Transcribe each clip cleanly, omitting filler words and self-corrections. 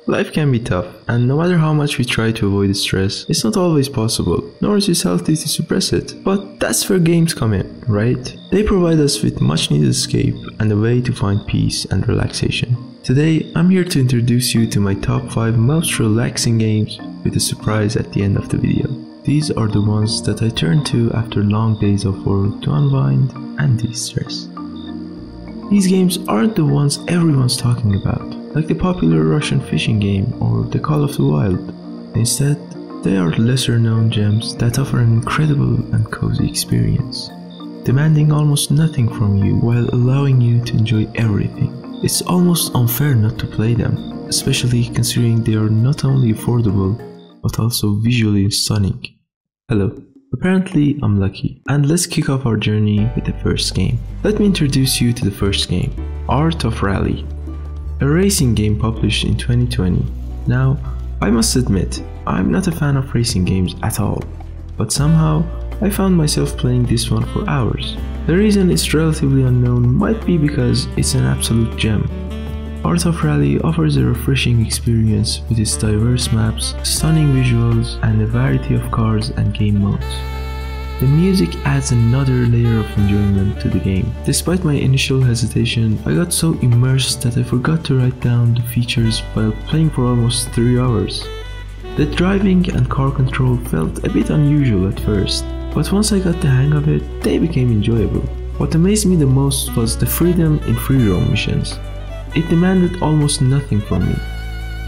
Life can be tough, and no matter how much we try to avoid stress, it's not always possible, nor is it healthy to suppress it. But that's where games come in, right? They provide us with much needed escape and a way to find peace and relaxation. Today, I'm here to introduce you to my top 5 most relaxing games with a surprise at the end of the video. These are the ones that I turn to after long days of work to unwind and de-stress. These games aren't the ones everyone's talking about, like the popular Russian fishing game or the Call of the Wild. Instead, they are lesser known gems that offer an incredible and cozy experience, demanding almost nothing from you while allowing you to enjoy everything. It's almost unfair not to play them, especially considering they are not only affordable, but also visually stunning. Hello. Apparently, I'm lucky. And let's kick off our journey with the first game. Let me introduce you to the first game, Art of Rally, a racing game published in 2020. Now, I must admit, I'm not a fan of racing games at all, but somehow, I found myself playing this one for hours. The reason it's relatively unknown might be because it's an absolute gem. Art of Rally offers a refreshing experience with its diverse maps, stunning visuals, and a variety of cars and game modes. The music adds another layer of enjoyment to the game. Despite my initial hesitation, I got so immersed that I forgot to write down the features while playing for almost 3 hours. The driving and car control felt a bit unusual at first, but once I got the hang of it, they became enjoyable. What amazed me the most was the freedom in free roam missions. It demanded almost nothing from me.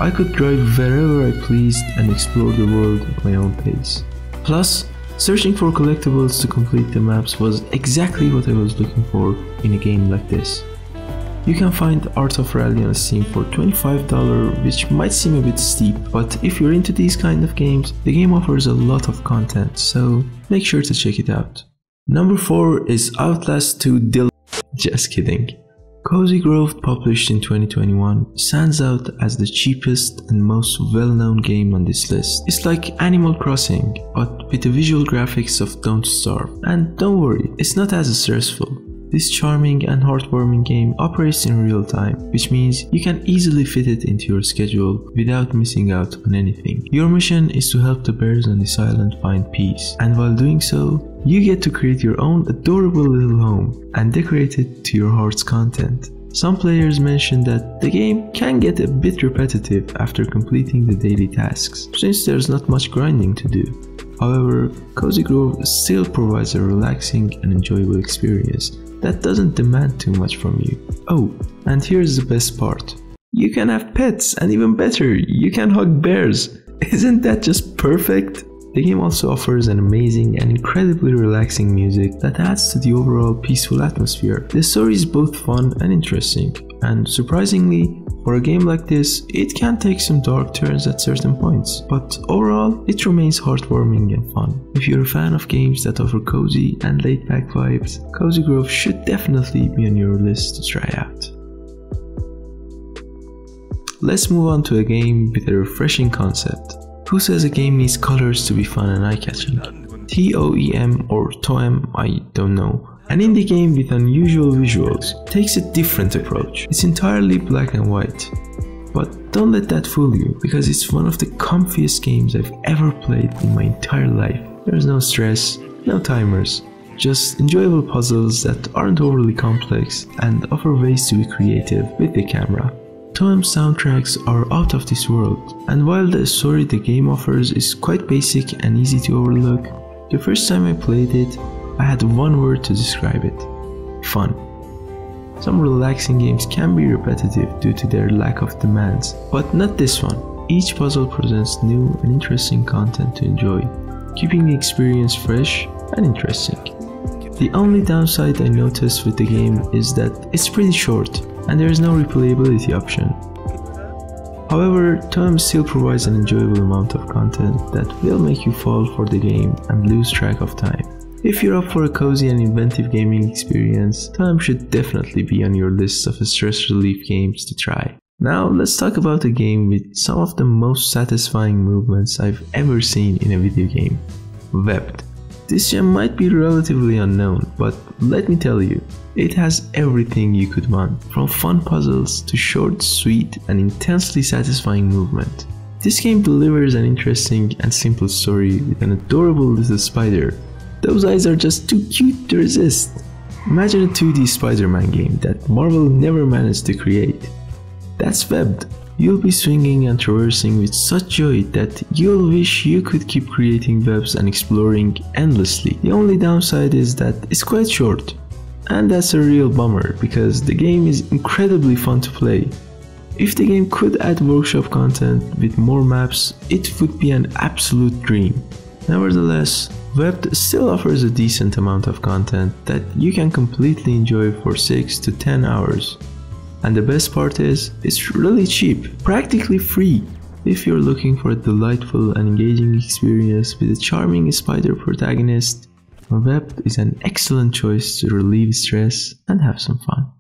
I could drive wherever I pleased and explore the world at my own pace. Plus, searching for collectibles to complete the maps was exactly what I was looking for in a game like this. You can find Art of Rally on Steam for $25, which might seem a bit steep, but if you're into these kind of games, the game offers a lot of content, so make sure to check it out. Number 4 is Outlast 2 Just kidding. Cozy Grove, published in 2021, stands out as the cheapest and most well-known game on this list. It's like Animal Crossing, but with the visual graphics of Don't Starve. And don't worry, it's not as stressful. This charming and heartwarming game operates in real time, which means you can easily fit it into your schedule without missing out on anything. Your mission is to help the bears on this island find peace, and while doing so, you get to create your own adorable little home and decorate it to your heart's content. Some players mention that the game can get a bit repetitive after completing the daily tasks, since there's not much grinding to do. However, Cozy Grove still provides a relaxing and enjoyable experience that doesn't demand too much from you. Oh, and here's the best part. You can have pets, and even better, you can hug bears. Isn't that just perfect? The game also offers an amazing and incredibly relaxing music that adds to the overall peaceful atmosphere. The story is both fun and interesting, and surprisingly, for a game like this, it can take some dark turns at certain points, but overall, it remains heartwarming and fun. If you're a fan of games that offer cozy and laid-back vibes, Cozy Grove should definitely be on your list to try out. Let's move on to a game with a refreshing concept. Who says a game needs colors to be fun and eye-catching? TOEM or TOEM, I don't know. An indie game with unusual visuals takes a different approach. It's entirely black and white. But don't let that fool you, because it's one of the comfiest games I've ever played in my entire life. There's no stress, no timers, just enjoyable puzzles that aren't overly complex and offer ways to be creative with the camera. TOEM soundtracks are out of this world, and while the story the game offers is quite basic and easy to overlook, the first time I played it, I had one word to describe it: fun. Some relaxing games can be repetitive due to their lack of demands, but not this one. Each puzzle presents new and interesting content to enjoy, keeping the experience fresh and interesting. The only downside I noticed with the game is that it's pretty short, and there is no replayability option. However, TOEM still provides an enjoyable amount of content that will make you fall for the game and lose track of time. If you're up for a cozy and inventive gaming experience, TOEM should definitely be on your list of stress relief games to try. Now let's talk about a game with some of the most satisfying movements I've ever seen in a video game, Webbed. This gem might be relatively unknown, but let me tell you, it has everything you could want, from fun puzzles to short, sweet, and intensely satisfying movement. This game delivers an interesting and simple story with an adorable little spider. Those eyes are just too cute to resist. Imagine a 2D Spider-Man game that Marvel never managed to create. That's webbed. You'll be swinging and traversing with such joy that you'll wish you could keep creating webs and exploring endlessly. The only downside is that it's quite short. And that's a real bummer because the game is incredibly fun to play. If the game could add workshop content with more maps, it would be an absolute dream. Nevertheless, Webbed still offers a decent amount of content that you can completely enjoy for 6 to 10 hours. And the best part is, it's really cheap, practically free. If you're looking for a delightful and engaging experience with a charming spider protagonist, Webbed is an excellent choice to relieve stress and have some fun.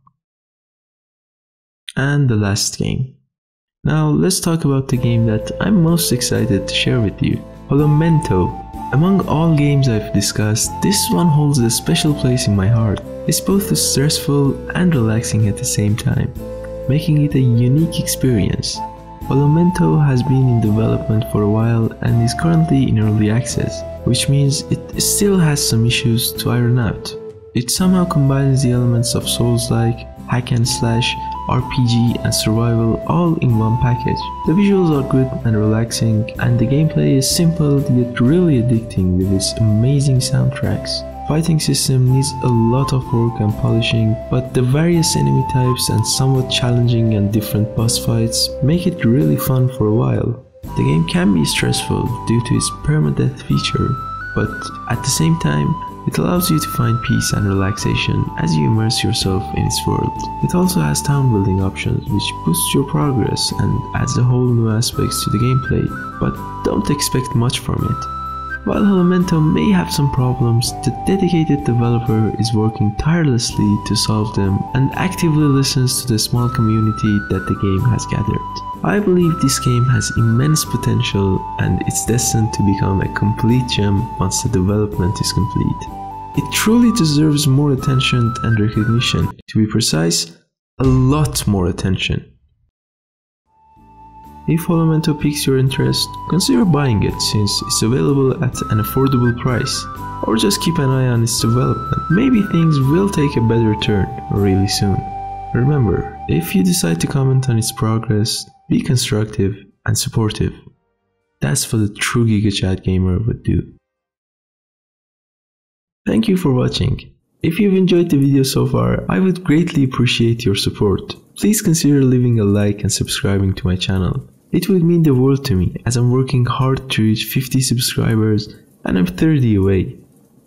And the last game. Now let's talk about the game that I'm most excited to share with you, Holomento. Among all games I've discussed, this one holds a special place in my heart. It's both stressful and relaxing at the same time, making it a unique experience. Holomento has been in development for a while and is currently in early access, which means it still has some issues to iron out. It somehow combines the elements of Souls-like, hack and slash, RPG and survival all in one package. The visuals are good and relaxing, and the gameplay is simple yet really addicting with its amazing soundtracks. Fighting system needs a lot of work and polishing, but the various enemy types and somewhat challenging and different boss fights make it really fun for a while. The game can be stressful due to its permadeath feature, but at the same time, it allows you to find peace and relaxation as you immerse yourself in its world. It also has town building options which boosts your progress and adds a whole new aspects to the gameplay, but don't expect much from it. While Holomento may have some problems, the dedicated developer is working tirelessly to solve them and actively listens to the small community that the game has gathered. I believe this game has immense potential and it's destined to become a complete gem once the development is complete. It truly deserves more attention and recognition. To be precise, a lot more attention. If Holomento piques your interest, consider buying it since it's available at an affordable price, or just keep an eye on its development. Maybe things will take a better turn really soon. Remember, if you decide to comment on its progress, be constructive and supportive. That's what a true GigaChat gamer would do. Thank you for watching. If you've enjoyed the video so far, I would greatly appreciate your support. Please consider leaving a like and subscribing to my channel. It would mean the world to me as I'm working hard to reach 50 subscribers and I'm 30 away.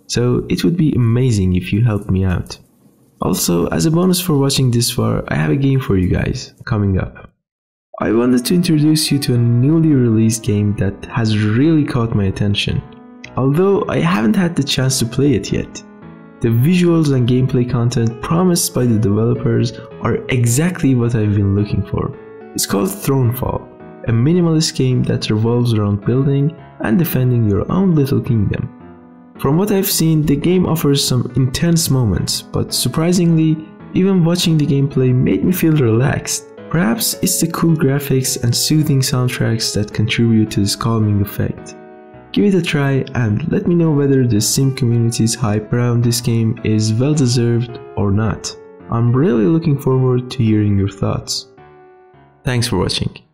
So it would be amazing if you helped me out. Also, as a bonus for watching this far, I have a game for you guys coming up. I wanted to introduce you to a newly released game that has really caught my attention, although I haven't had the chance to play it yet. The visuals and gameplay content promised by the developers are exactly what I've been looking for. It's called Thronefall, a minimalist game that revolves around building and defending your own little kingdom. From what I've seen, the game offers some intense moments, but surprisingly, even watching the gameplay made me feel relaxed. Perhaps it's the cool graphics and soothing soundtracks that contribute to this calming effect. Give it a try and let me know whether the sim community's hype around this game is well deserved or not. I'm really looking forward to hearing your thoughts. Thanks for watching.